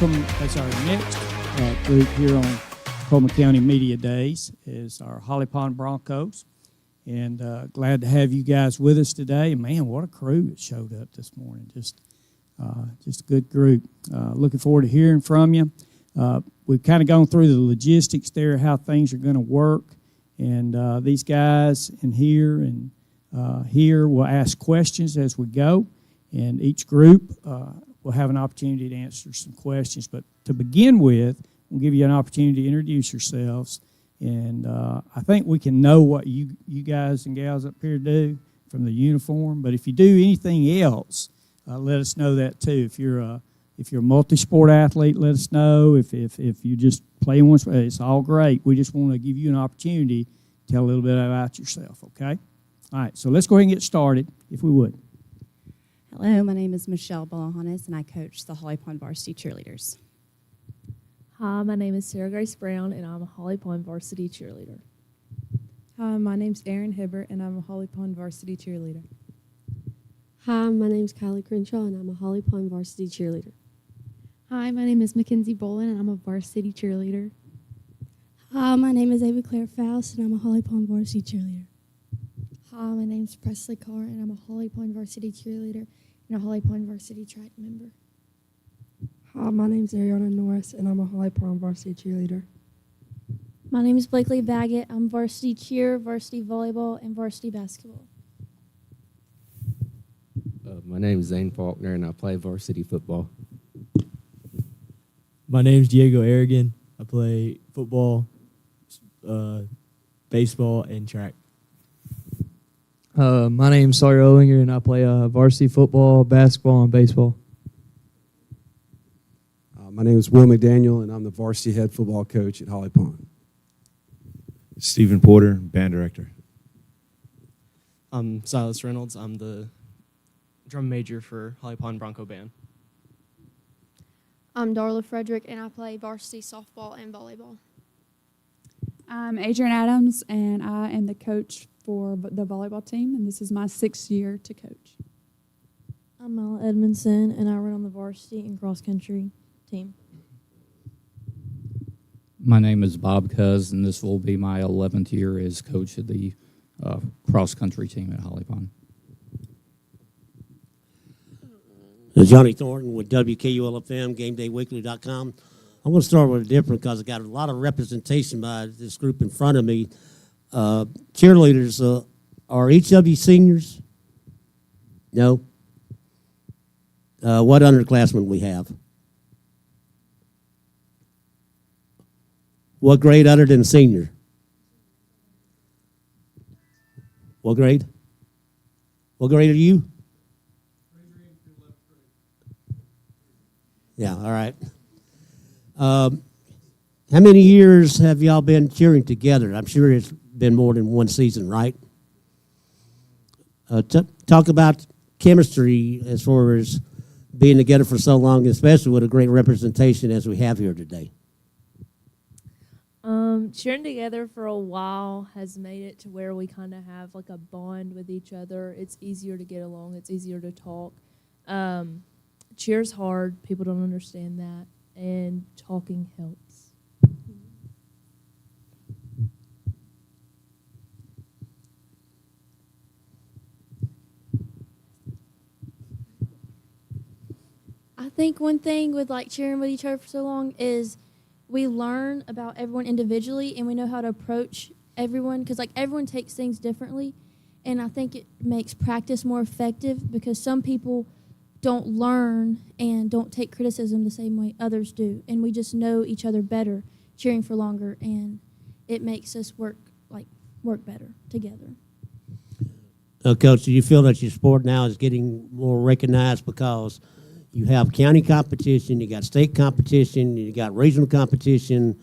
welcome as our next group here on Coleman County Media Days is our Holly Pond Broncos. And glad to have you guys with us today. Man, what a crew that showed up this morning. Just a good group. Looking forward to hearing from you. We've kind of gone through the logistics there, how things are going to work. And these guys in here and here will ask questions as we go. And each group will have an opportunity to answer some questions. But to begin with, we'll give you an opportunity to introduce yourselves. And I think we can know what you guys and gals up here do from the uniform. But if you do anything else, let us know that too. If you're a multi-sport athlete, let us know. If you just play one sport, it's all great. We just want to give you an opportunity to tell a little bit about yourself, okay? All right, so let's go ahead and get started, if we would. Hello, my name is Michelle Balahanis, and I coach the Holly Pond Varsity Cheerleaders. Hi, my name is Sarah Grace Brown, and I'm a Holly Pond Varsity Cheerleader. Hi, my name's Erin Hibbert, and I'm a Holly Pond Varsity Cheerleader. Hi, my name's Kylie Crenshaw, and I'm a Holly Pond Varsity Cheerleader. Hi, my name is Mackenzie Bolin, and I'm a varsity cheerleader. Hi, my name is Ava Claire Faust, and I'm a Holly Pond Varsity Cheerleader. Hi, my name's Presley Carr, and I'm a Holly Pond Varsity Cheerleader and a Holly Pond Varsity Track member. Hi, my name's Ariana Norris, and I'm a Holly Pond Varsity Cheerleader. My name is Blakely Baggett. I'm varsity cheer, varsity volleyball, and varsity basketball. My name is Zane Faulkner, and I play varsity football. My name's Diego Aragon. I play football, baseball, and track. My name's Sawyer Ollinger, and I play varsity football, basketball, and baseball. My name is Will McDaniel, and I'm the varsity head football coach at Holly Pond. Stephen Porter, band director. I'm Silas Reynolds. I'm the drum major for Holly Pond Bronco Band. I'm Darla Frederick, and I play varsity softball and volleyball. I'm Adrian Adams, and I am the coach for the volleyball team, and this is my 6th year to coach. I'm Mala Edmondson, and I run on the varsity and cross-country team. My name is Bob Cuz, and this will be my 11th year as coach of the cross-country team at Holly Pond. Johnny Thornton with WKULFM, GameDayWeekly.com. I'm going to start with a different because I got a lot of representation by this group in front of me. Cheerleaders, are each of you seniors? No? What underclassmen we have? What grade other than senior? What grade? What grade are you? Yeah, all right. How many years have y'all been cheering together? I'm sure it's been more than one season, right? Talk about chemistry as far as being together for so long, especially with a great representation as we have here today. Cheering together for a while has made it to where we kind of have like a bond with each other. It's easier to get along. It's easier to talk. Cheer's hard. People don't understand that. And talking helps. I think one thing with like cheering with each other for so long is we learn about everyone individually and we know how to approach everyone because like everyone takes things differently, and I think it makes practice more effective because some people don't learn and don't take criticism the same way others do, and we just know each other better cheering for longer, and it makes us work better together. Coach, do you feel that your sport now is getting more recognized because you have county competition, you got state competition, you got regional competition,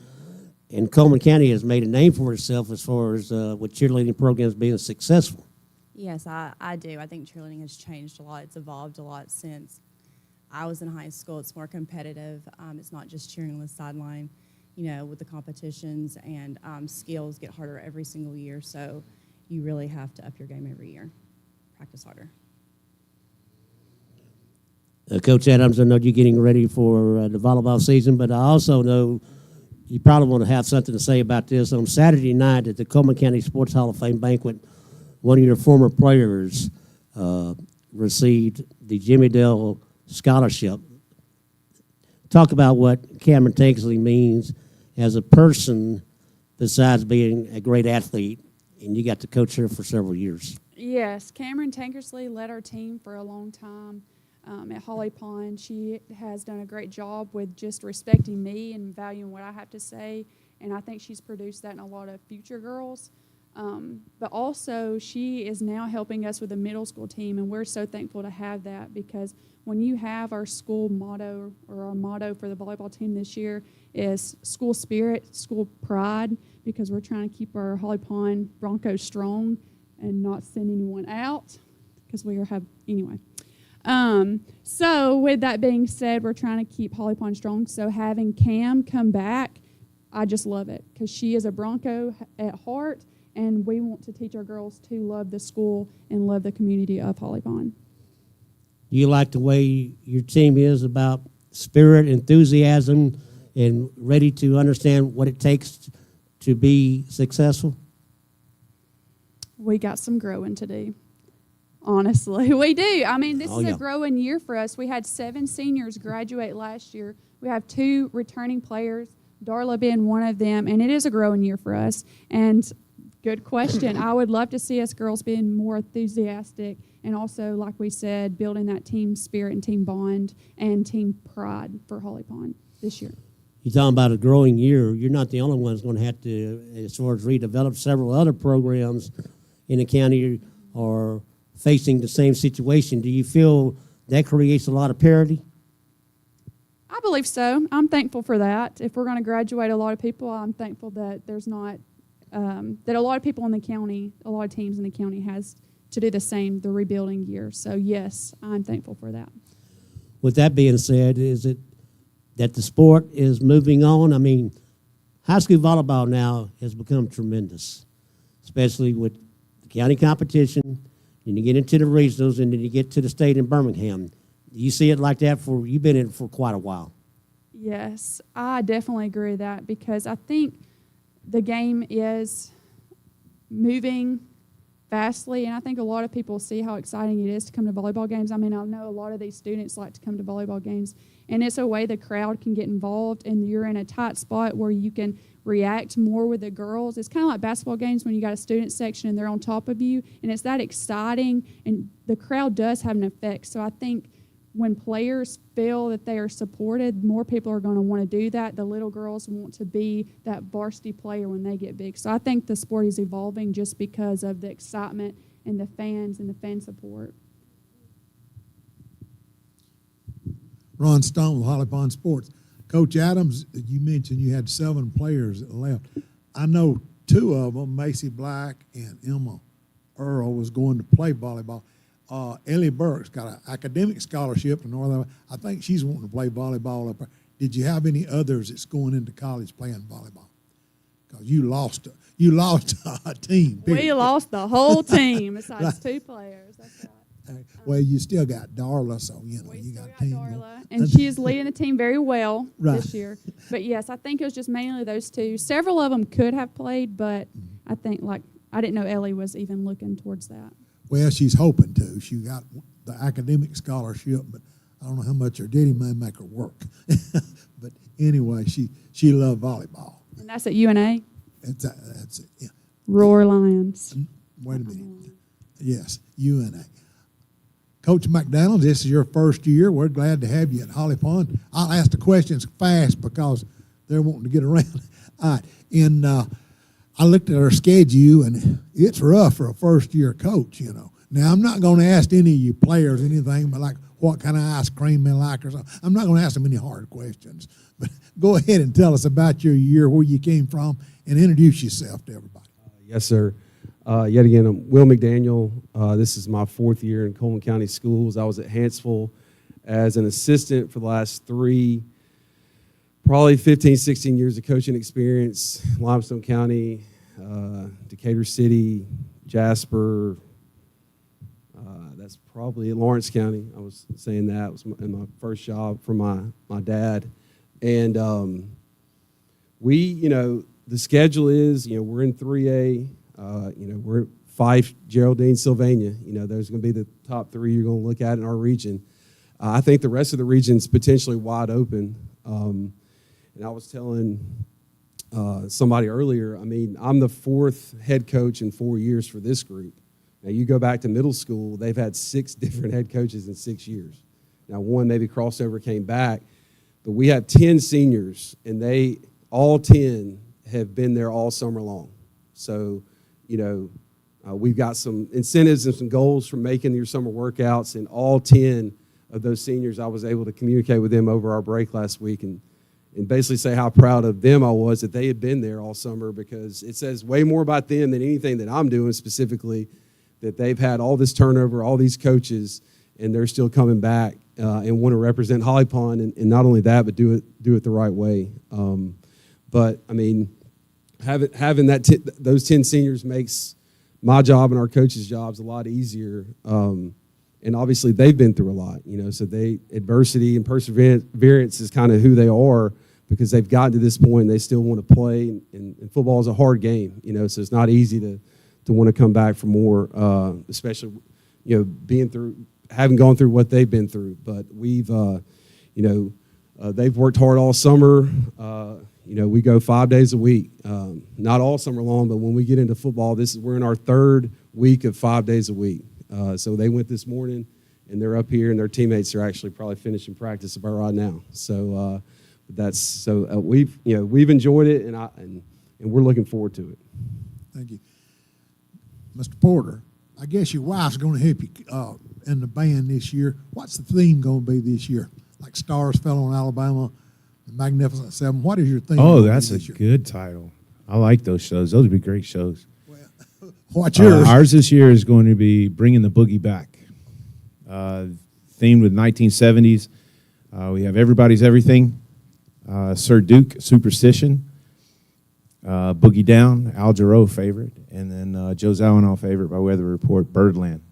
and Coleman County has made a name for itself as far as with cheerleading programs being successful? Yes, I do. I think cheerleading has changed a lot. It's evolved a lot since I was in high school. It's more competitive. It's not just cheering on the sideline, with the competitions, and skills get harder every single year. So you really have to up your game every year, practice harder. Coach Adams, I know you're getting ready for the volleyball season, but I also know you probably want to have something to say about this. On Saturday night at the Coleman County Sports Hall of Fame banquet, one of your former players received the Jimmy Dale Scholarship. Talk about what Cameron Tankersley means as a person besides being a great athlete, and you got to coach her for several years. Yes, Cameron Tankersley led our team for a long time at Holly Pond. She has done a great job with just respecting me and valuing what I have to say, and I think she's produced that in a lot of future girls. But also, she is now helping us with the middle school team, and we're so thankful to have that, because when you have our school motto, or our motto for the volleyball team this year is school spirit, school pride, because we're trying to keep our Holly Pond Broncos strong and not send anyone out, because anyway. So with that being said, we're trying to keep Holly Pond strong. So having Cam come back, I just love it, because she is a Bronco at heart, and we want to teach our girls to love the school and love the community of Holly Pond. You like the way your team is about spirit, enthusiasm, and ready to understand what it takes to be successful? We got some growing to do. Honestly, we do. I mean, this is yeah. a growing year for us. We had 7 seniors graduate last year. We have 2 returning players, Darla being one of them, and it is a growing year for us. And good question. I would love to see us girls being more enthusiastic, and also, like we said, building that team spirit and team bond and team pride for Holly Pond this year. You're talking about a growing year. You're not the only ones going to have to, as far as redevelop, several other programs in the county are facing the same situation. Do you feel that creates a lot of parity? I believe so. I'm thankful for that. If we're going to graduate a lot of people, I'm thankful that there's not, that a lot of people in the county, a lot of teams in the county has to do the same, the rebuilding year. So yes, I'm thankful for that. With that being said, is it that the sport is moving on? I mean, high school volleyball now has become tremendous, especially with the county competition. Then you get into the regionals, and then you get to the state in Birmingham. Do you see it like that? You've been in it for quite a while. Yes, I definitely agree with that, because I think the game is moving fastly, and I think a lot of people see how exciting it is to come to volleyball games. I mean, I know a lot of these students like to come to volleyball games, and it's a way the crowd can get involved, and you're in a tight spot where you can react more with the girls. It's kind of like basketball games when you got a student section and they're on top of you, and it's that exciting, and the crowd does have an effect. So I think when players feel that they are supported, more people are going to want to do that. The little girls want to be that varsity player when they get big. So I think the sport is evolving just because of the excitement and the fans and the fan support. Ron Stone with Holly Pond Sports. Coach Adams, you mentioned you had 7 players that left. I know 2 of them, Macy Black and Emma Earl, was going to play volleyball. Ellie Burks got an academic scholarship to Northern. I think she's wanting to play volleyball up there. Did you have any others that's going into college playing volleyball? Because you lost a team. Period. We lost the whole team besides Right. 2 players. That's right. Well, you still got Darla, so you got a team. Darla, and she is leading the team very well Right. this year. But yes, I think it was just mainly those 2. Several of them could have played, but I think I didn't know Ellie was even looking towards that. Well, she's hoping to. She got the academic scholarship, but I don't know how much her daddy may make her work. But anyway, she loved volleyball. And that's at UNA. That's it. Yeah. Roar Lions. Wait a minute. Yes, UNA. Coach McDonald, this is your first year. We're glad to have you at Holly Pond. I'll ask the questions fast because they're wanting to get around. All right. And I looked at our schedule, and it's rough for a first-year coach, you know. Now, I'm not going to ask any of you players anything but like what kind of ice cream they like or something. I'm not going to ask them any hard questions. But go ahead and tell us about your year, where you came from, and introduce yourself to everybody. Yes, sir. Yet again, I'm Will McDaniel. This is my 4th year in Coleman County Schools. I was at Hanceville as an assistant for the last 3, probably 15, 16 years of coaching experience. Limestone County, Decatur City, Jasper. That's probably in Lawrence County. I was saying that. It was in my first job for my dad. And we, the schedule is, we're in 3A. We're Fife, Geraldine, Sylvania. Those are going to be the top three you're going to look at in our region. I think the rest of the region's potentially wide open. And I was telling somebody earlier, I'm the fourth head coach in 4 years for this group. Now, you go back to middle school, they've had 6 different head coaches in 6 years. Now, one maybe crossover came back, but we have 10 seniors, and they all 10 have been there all summer long. So, we've got some incentives and some goals for making your summer workouts, and all 10 of those seniors, I was able to communicate with them over our break last week and basically say how proud of them I was that they had been there all summer, because it says way more about them than anything that I'm doing specifically, that they've had all this turnover, all these coaches, and they're still coming back and want to represent Holly Pond, and not only that, but do it the right way. But having those 10 seniors makes my job and our coaches' jobs a lot easier. And obviously they've been through a lot, so adversity and perseverance is kind of who they are, because they've gotten to this point and they still want to play. And football is a hard game, so it's not easy to want to come back for more, especially, having gone through what they've been through. But we've, they've worked hard all summer. We go 5 days a week, not all summer long, but when we get into football, we're in our 3rd week of 5 days a week. So they went this morning, and they're up here, and their teammates are actually probably finishing practice about right now. So we've enjoyed it, and we're looking forward to it. Thank you. Mr. Porter, I guess your wife's going to help you in the band this year. What's the theme going to be this year? Like Stars Fell on Alabama, The Magnificent Seven. What is your theme? Oh, that's a good title. I like those shows. Those would be great shows. What's yours? Ours this year is going to be Bringing the Boogie Back, themed with 1970s. We have Everybody's Everything, Sir Duke, Superstition, Boogie Down, Al Jarreau favorite, and then Joe Zawinul favorite by Weather Report, Birdland.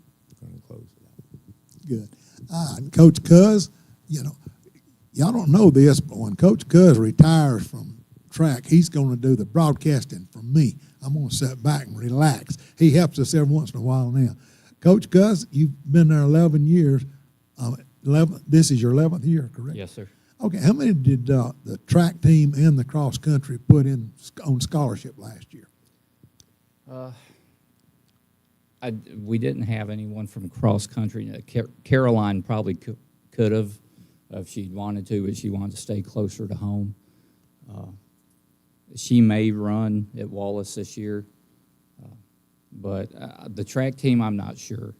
Good. And Coach Cuz, y'all don't know this, but when Coach Cuz retires from track, he's going to do the broadcasting for me. I'm going to sit back and relax. He helps us every once in a while now. Coach Cuz, you've been there 11 years. 11. This is your 11th year, correct? Yes, sir. Okay, how many did the track team and the cross country put in on scholarship last year? We didn't have anyone from cross country. Caroline probably could have if she'd wanted to, but she wanted to stay closer to home. She may run at Wallace this year, but the track team, I'm not sure.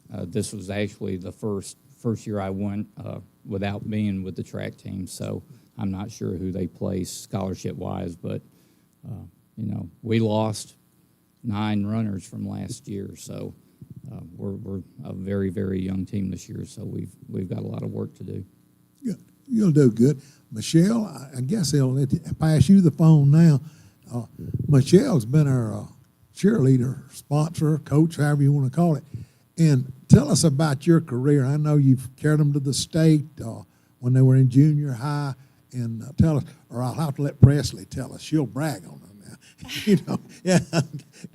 This was actually the first year I went without being with the track team, so I'm not sure who they placed scholarship-wise, but, we lost 9 runners from last year, so we're a very, very young team this year, so we've got a lot of work to do. Good. You'll do good. Michelle, I guess they'll pass you the phone now. Michelle's been our cheerleader, sponsor, coach, however you want to call it. And tell us about your career. I know you've carried them to the state when they were in junior high. And tell us, or I'll have to let Presley tell us. She'll brag on them now. Yeah.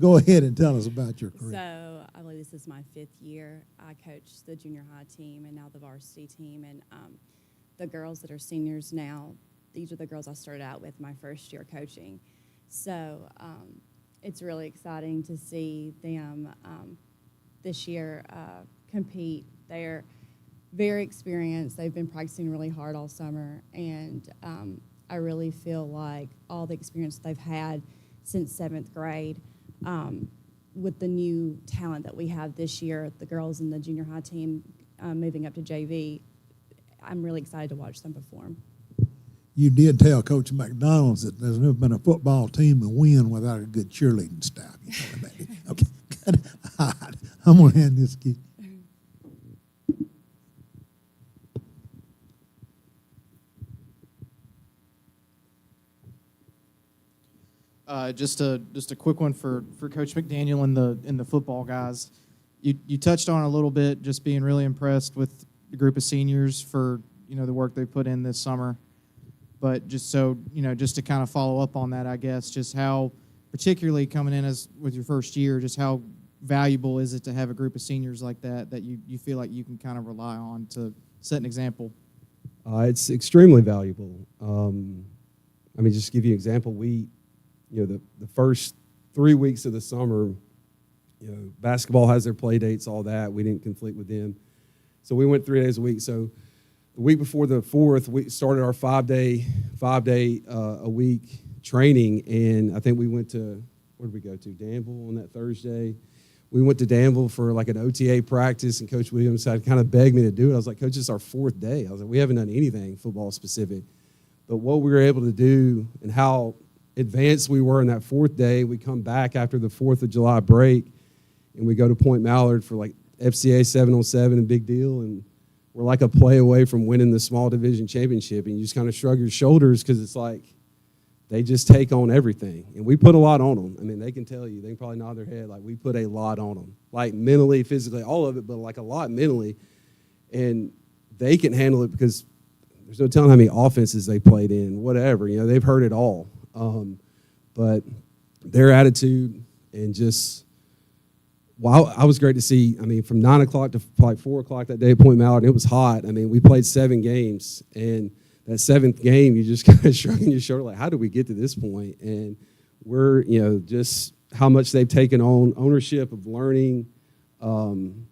Go ahead and tell us about your career. So I believe this is my 5th year. I coached the junior high team and now the varsity team. And the girls that are seniors now, these are the girls I started out with my first year coaching. So it's really exciting to see them this year compete. They're very experienced. They've been practicing really hard all summer, and I really feel like all the experience they've had since 7th grade, with the new talent that we have this year, the girls in the junior high team moving up to JV, I'm really excited to watch them perform. You did tell Coach McDonald's that there's never been a football team to win without a good cheerleading staff. You told him that. Okay, good. All right. I'm going to hand this to you. Just a quick one for Coach McDaniel and the football guys. you touched on it a little bit, just being really impressed with the group of seniors for, the work they put in this summer. But just so, just to kind of follow up on that, I guess, just how, particularly coming in as with your first year, just how valuable is it to have a group of seniors like that you feel like you can kind of rely on to set an example? It's extremely valuable. Just to give you an example, the first 3 weeks of the summer, basketball has their play dates, all that. We didn't conflict with them. So we went 3 days a week. So the week before the 4th, we started our five-day a week training, and I think we went to, where did we go to? Danville on that Thursday. We went to Danville for like an OTA practice, and Coach Williams had kind of begged me to do it. I was like, Coach, it's our 4th day. I was like, we haven't done anything football specific. But what we were able to do and how advanced we were in that 4th day, we come back after the 4th of July break, and we go to Point Mallard for like FCA 7-on-7 and big deal, and we're like a play away from winning the small division championship, and you just kind of shrug your shoulders because it's like they just take on everything, and we put a lot on them. They can tell you, they can probably nod their head, like we put a lot on them, like mentally, physically, all of it, but like a lot mentally, and they can handle it because there's no telling how many offenses they played in, whatever, they've heard it all. But their attitude and just, I was great to see. From 9 o'clock to like 4 o'clock that day at Point Mallard, it was hot. We played 7 games, and that 7th game, you just kind of shrugging your shoulder, like, how did we get to this point? And we're, just how much they've taken on ownership of learning, and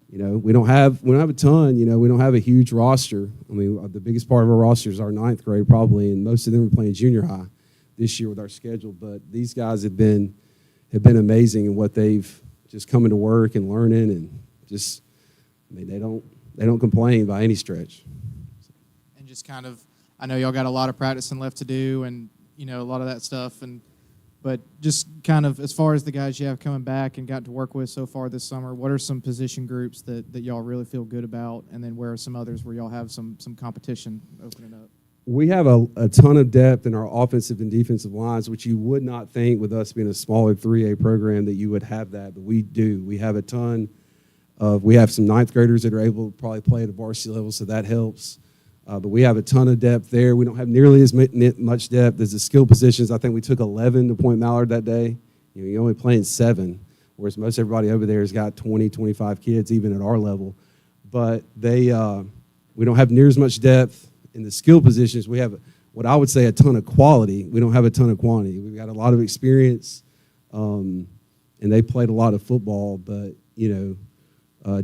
we don't have a ton. We don't have a huge roster. The biggest part of our roster is our 9th grade probably, and most of them are playing junior high this year with our schedule. But these guys have been amazing in what they've just coming to work and learning, and just they don't complain by any stretch. And just kind of, I know y'all got a lot of practicing left to do, and a lot of that stuff, but just kind of as far as the guys you have coming back and got to work with so far this summer, what are some position groups that y'all really feel good about, and then where are some others where y'all have some competition opening up? We have a ton of depth in our offensive and defensive lines, which you would not think with us being a smaller 3A program that you would have that, but we do. We have a ton we have some 9th graders that are able to probably play at a varsity level, so that helps. But we have a ton of depth there. We don't have nearly as much depth as the skill positions. I think we took 11 to Point Mallard that day. You're only playing 7, whereas most everybody over there has got 20, 25 kids, even at our level. But we don't have near as much depth in the skill positions. We have what I would say a ton of quality. We don't have a ton of quantity. We've got a lot of experience, and they played a lot of football. But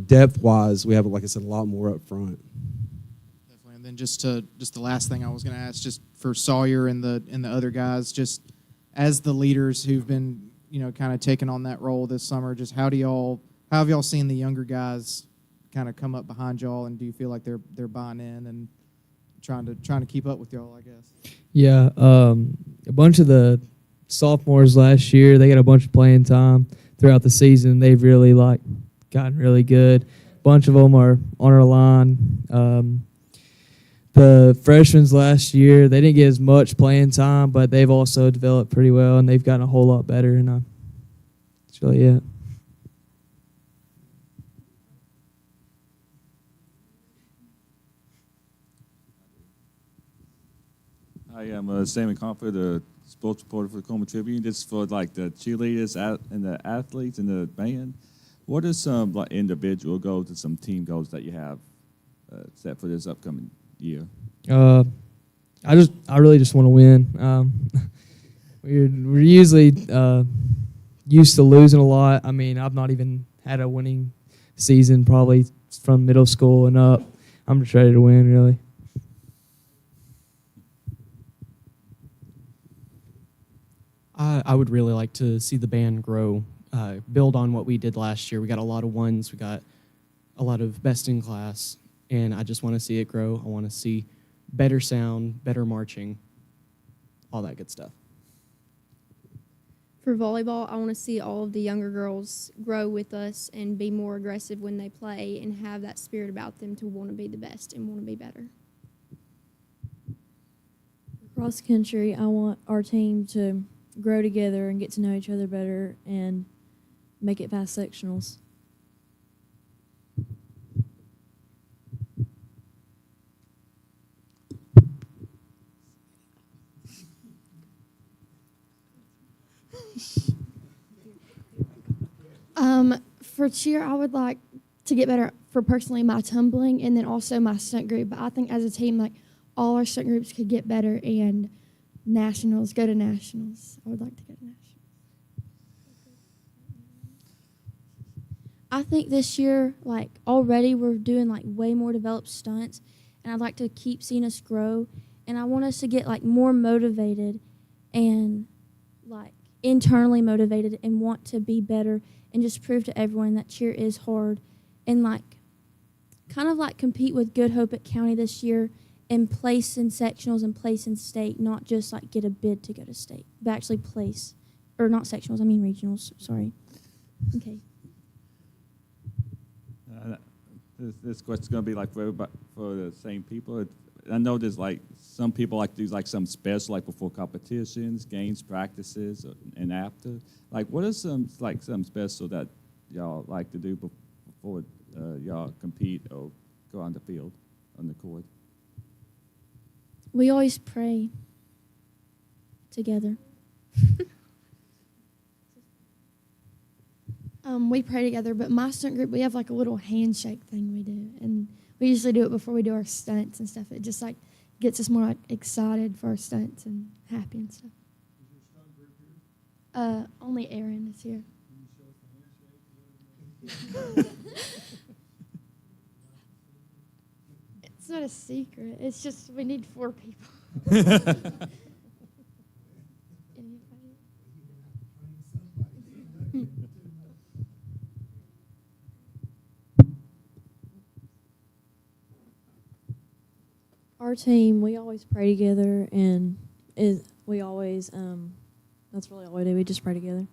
depth-wise, we have, like I said, a lot more up front. And then just the last thing I was going to ask, just for Sawyer and the other guys, just as the leaders who've been kind of taking on that role this summer, just how have y'all seen the younger guys kind of come up behind y'all, and do you feel like they're buying in and trying to keep up with y'all, I guess? Yeah, a bunch of the sophomores last year, they got a bunch of playing time throughout the season. They've really gotten really good. A bunch of them are on our line. The freshmen last year, they didn't get as much playing time, but they've also developed pretty well, and they've gotten a whole lot better, and that's really it. I am Sammy Comfort, the sports reporter for the Coleman Tribune. This is for the cheerleaders and the athletes and the band. What are some individual goals and some team goals that you have set for this upcoming year? I really just want to win. We're usually used to losing a lot. I've not even had a winning season probably from middle school and up. I'm just ready to win, really. I would really like to see the band grow, build on what we did last year. We got a lot of ones. We got a lot of best in class, and I just want to see it grow. I want to see better sound, better marching, all that good stuff. For volleyball, I want to see all of the younger girls grow with us and be more aggressive when they play and have that spirit about them to want to be the best and want to be better. Cross country, I want our team to grow together and get to know each other better, and make it past sectionals. For cheer, I would like to get better for personally my tumbling and then also my stunt group. But I think as a team, like all our stunt groups could get better and go to nationals. I would like to go to nationals. I think this year, like already we're doing like way more developed stunts, and I'd like to keep seeing us grow. And I want us to get like more motivated and like internally motivated and want to be better and just prove to everyone that cheer is hard and like kind of like compete with Good Hope at County this year and place in sectionals and place in state, not just like get a bid to go to state, but actually place, or not sectionals, I mean regionals, sorry. Okay. This question's going to be like for everybody, for the same people. I know there's like some people like to do like some special, like before competitions, games, practices, and after. Like, what is some special that y'all like to do before y'all compete or go on the field, on the court? We always pray together. We pray together, but my stunt group, we have like a little handshake thing we do, and we usually do it before we do our stunts and stuff. It just like gets us more like excited for our stunts and happy and stuff. Only Aaron is here. It's not a secret. It's just we need 4 people. Our team, we always pray together, and we always, that's really all we do. We just pray together.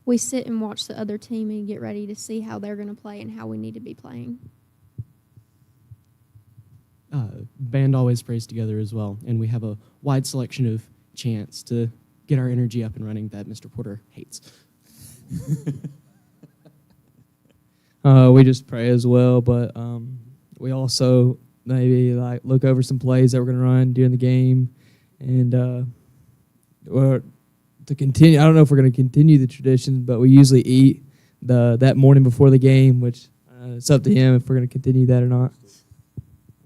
We sit and watch the other team and get ready to see how they're going to play and how we need to be playing. Band always prays together as well, and we have a wide selection of chants to get our energy up and running that Mr. Porter hates. We just pray as well, but we also maybe like look over some plays that we're going to run during the game, and or to continue. I don't know if we're going to continue the tradition, but we usually eat that morning before the game, which it's up to him if we're going to continue that or not.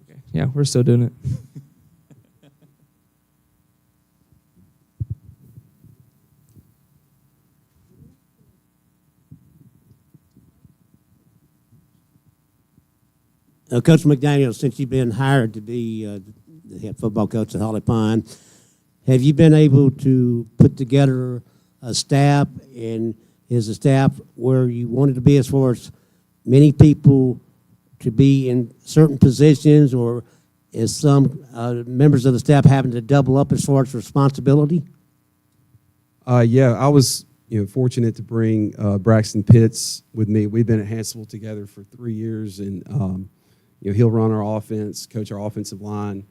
Okay. Yeah, we're still doing it. Coach McDaniel, since you've been hired to be the head football coach at Holly Pond, have you been able to put together a staff, and is the staff where you wanted to be as far as many people to be in certain positions, or is some members of the staff having to double up as far as responsibility? Yeah, I was fortunate to bring Braxton Pitts with me. We've been at Hansville together for 3 years, and he'll run our offense, coach our offensive line.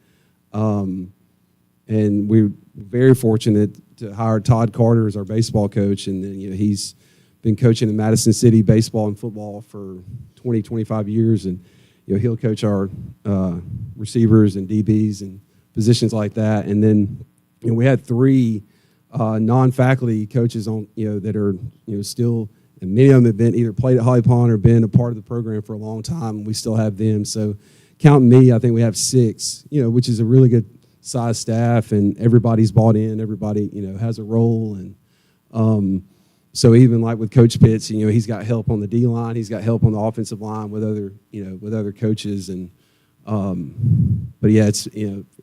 And we're very fortunate to hire Todd Carter as our baseball coach. And then, he's been coaching in Madison City baseball and football for 20, 25 years. And, he'll coach our receivers and DBs and positions like that. And then, we had 3 non-faculty coaches on, that are, still, and many of them have been either played at Holly Pond or been a part of the program for a long time, and we still have them. So counting me, I think we have 6, which is a really good size staff, and everybody's bought in. Everybody, has a role. And so even like with Coach Pitts, he's got help on the D-line. He's got help on the offensive line with other coaches. And but yeah, it's,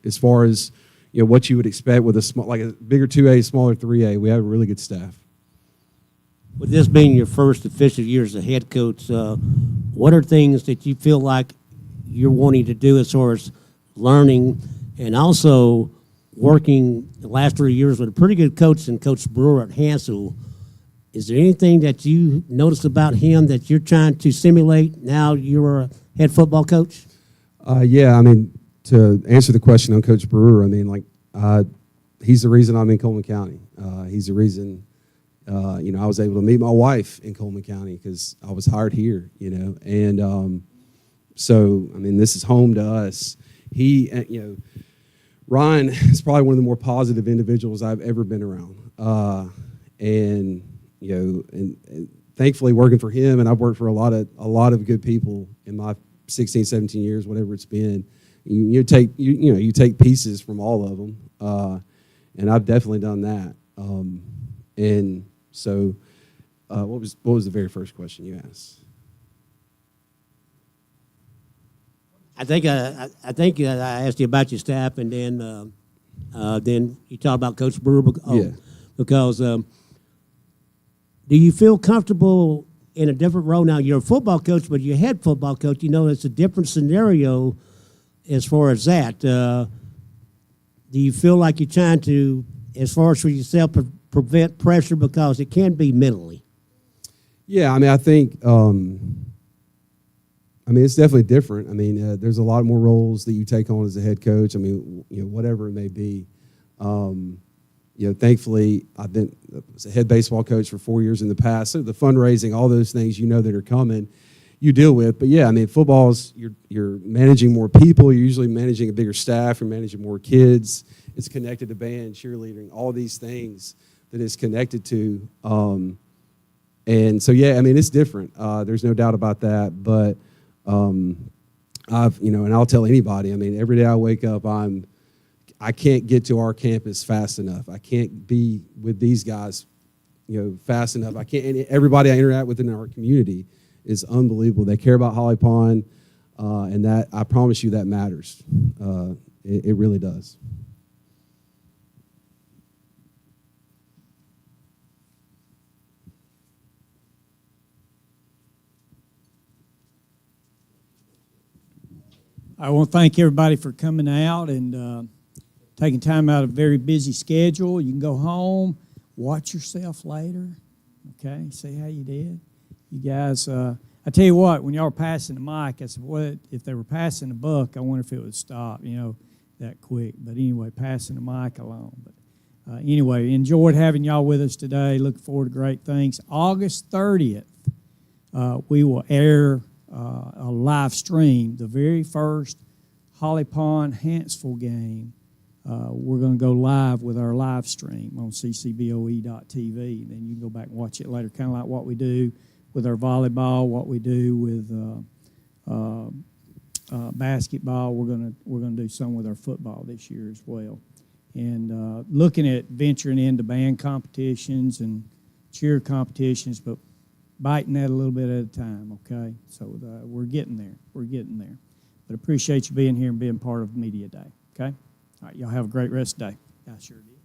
as far as, what you would expect with like a bigger 2A, smaller 3A, we have a really good staff. With this being your first official year as a head coach, what are things that you feel like you're wanting to do as far as learning and also working the last 3 years with a pretty good coach and Coach Brewer at Hansel? Is there anything that you noticed about him that you're trying to simulate now you're a head football coach? Yeah, I mean, to answer the question on Coach Brewer, I mean, he's the reason I'm in Coleman County. He's the reason I was able to meet my wife in Coleman County because I was hired here, and so, I mean, this is home to us. Ryan is probably one of the more positive individuals I've ever been around. And thankfully working for him, and I've worked for a lot of good people in my 16, 17 years, whatever it's been. You take pieces from all of them. And I've definitely done that. And so, what was the very first question you asked? I think I asked you about your staff, and then you talked about Coach Brewer. Because do you feel comfortable in a different role now? You're a football coach, but you're a head football coach. It's a different scenario as far as that. Do you feel like you're trying to, as far as for yourself, prevent pressure, because it can be mentally? Yeah, I mean, I think. It's definitely different. I mean, there's a lot more roles that you take on as a head coach. I mean, whatever it may be. Thankfully, I've been a head baseball coach for 4 years in the past. So the fundraising, all those things that are coming, you deal with. But yeah, I mean, football's you're managing more people. You're usually managing a bigger staff. You're managing more kids. It's connected to band, cheerleading, all these things that it's connected to. And so yeah, I mean, it's different. There's no doubt about that. But and I'll tell anybody, I mean, every day I wake up, I can't get to our campus fast enough. I can't be with these guys, fast enough. I can't, and everybody I interact with in our community is unbelievable. They care about Holly Pond, and that, I promise you, that matters. It really does. I want to thank everybody for coming out and taking time out of a very busy schedule. You can go home, watch yourself later, okay, see how you did. You guys, I tell you what, when y'all were passing the mic, I said, what if they were passing the buck, I wonder if it would stop, that quick. But anyway, passing the mic along. But anyway, enjoyed having y'all with us today. Looking forward to great things. August 30th, we will air a live stream, the very first Holly Pond Hanceville game. We're going to go live with our live stream on ccboe.tv. Then you can go back and watch it later, kind of like what we do with our volleyball, what we do with basketball. We're going to do some with our football this year as well. And looking at venturing into band competitions and cheer competitions, but biting that a little bit at a time, okay? So we're getting there. We're getting there. But appreciate you being here and being part of Media Day, okay? All right, y'all have a great rest of the day. I sure did.